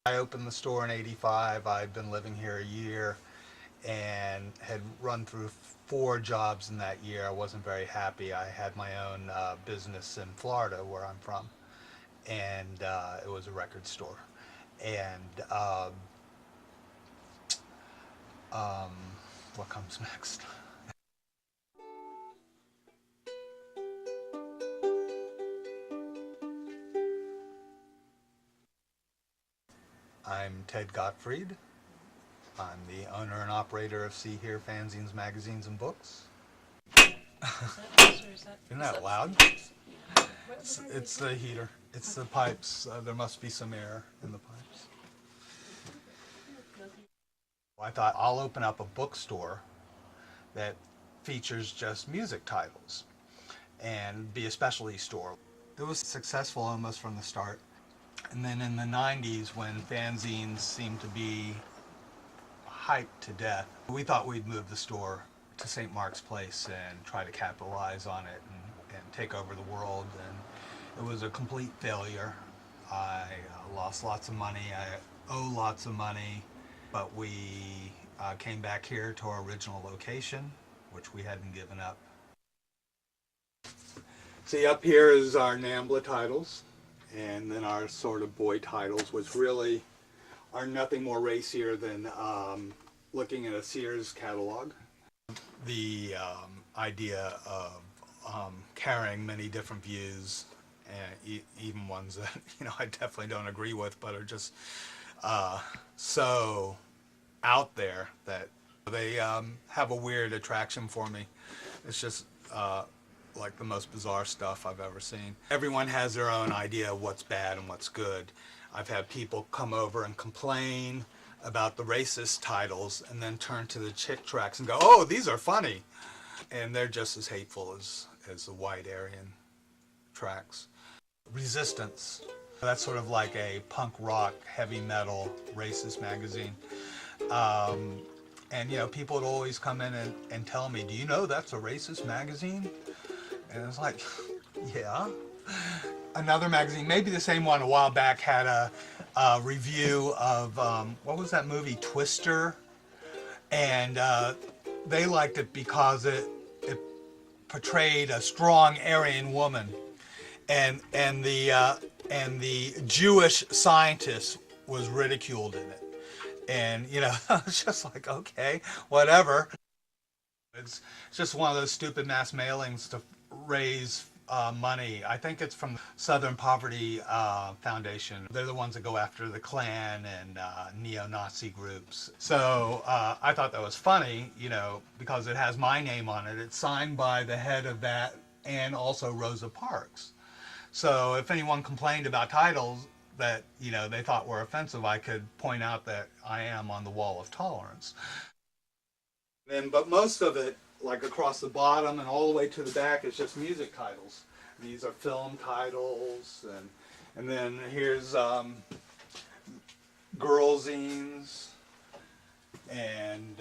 I opened the store in '85. I'd been living here a year and had run through 4 jobs in that year. I wasn't very happy. I had my own business in Florida, where I'm from, and it was a record store. And um, what comes next? I'm Ted Gottfried. I'm the owner and operator of SeeHear fanzines, magazines, and books. Isn't that loud? It's the heater. It's the pipes. There must be some air in the pipes. I thought I'll open up a bookstore that features just music titles and be a specialty store. It was successful almost from the start. And then in the 90s, when fanzines seemed to be hyped to death, we thought we'd move the store to St. Mark's Place and try to capitalize on it and take over the world. And it was a complete failure. I lost lots of money. I owe lots of money. But we came back here to our original location, which we hadn't given up. See, up here is our NAMBLA titles, and then our sort of boy titles, which really are nothing more racier than looking at a Sears catalog. The idea of carrying many different views, and even ones that I definitely don't agree with, but are just so out there that they have a weird attraction for me. It's just like the most bizarre stuff I've ever seen. Everyone has their own idea of what's bad and what's good. I've had people come over and complain about the racist titles and then turn to the chick tracks and go, oh, these are funny. And they're just as hateful as the white Aryan tracks. Resistance. That's sort of like a punk rock, heavy metal, racist magazine. And people would always come in and tell me, do you know that's a racist magazine? And it's like, yeah. Another magazine, maybe the same one a while back, had a review of, what was that movie, Twister? And they liked it because it portrayed a strong Aryan woman. And the Jewish scientist was ridiculed in it. And, it's just like, okay, whatever. It's just one of those stupid mass mailings to raise money. I think it's from Southern Poverty Foundation. They're the ones that go after the Klan and neo-Nazi groups. So I thought that was funny, because it has my name on it. It's signed by the head of that and also Rosa Parks. So if anyone complained about titles that, they thought were offensive, I could point out that I am on the wall of tolerance. But most of it, like across the bottom and all the way to the back, is just music titles. These are film titles, and then here's girl zines, and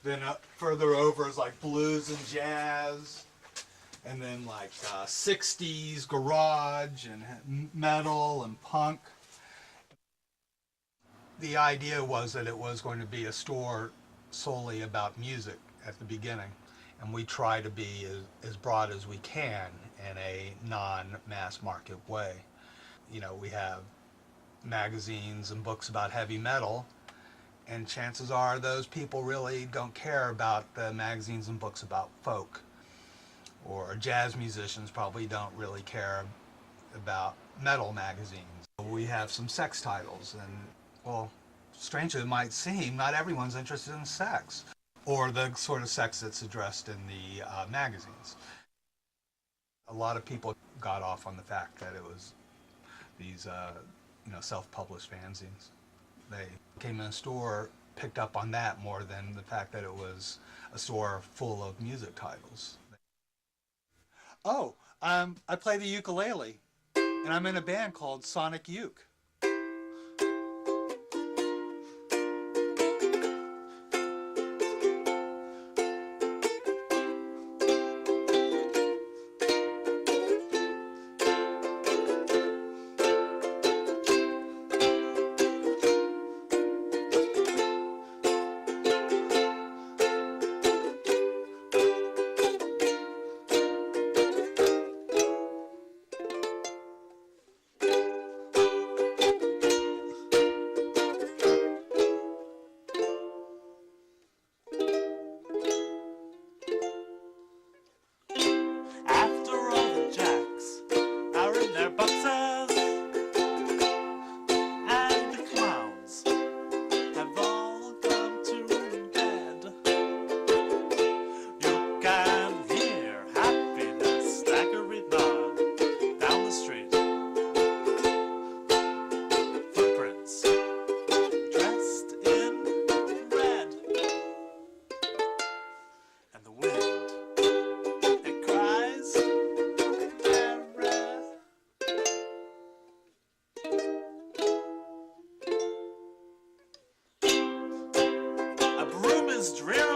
then further over is like blues and jazz. And then like 60s garage and metal and punk. The idea was that it was going to be a store solely about music at the beginning. And we try to be as broad as we can in a non-mass market way. We have magazines and books about heavy metal, and chances are those people really don't care about the magazines and books about folk. Or jazz musicians probably don't really care about metal magazines. We have some sex titles, and, well, strange as it might seem, not everyone's interested in sex, or the sort of sex that's addressed in the magazines. A lot of people got off on the fact that it was these, self-published fanzines. They came in a store, picked up on that more than the fact that it was a store full of music titles. Oh, I play the ukulele, and I'm in a band called Sonic Uke. is drill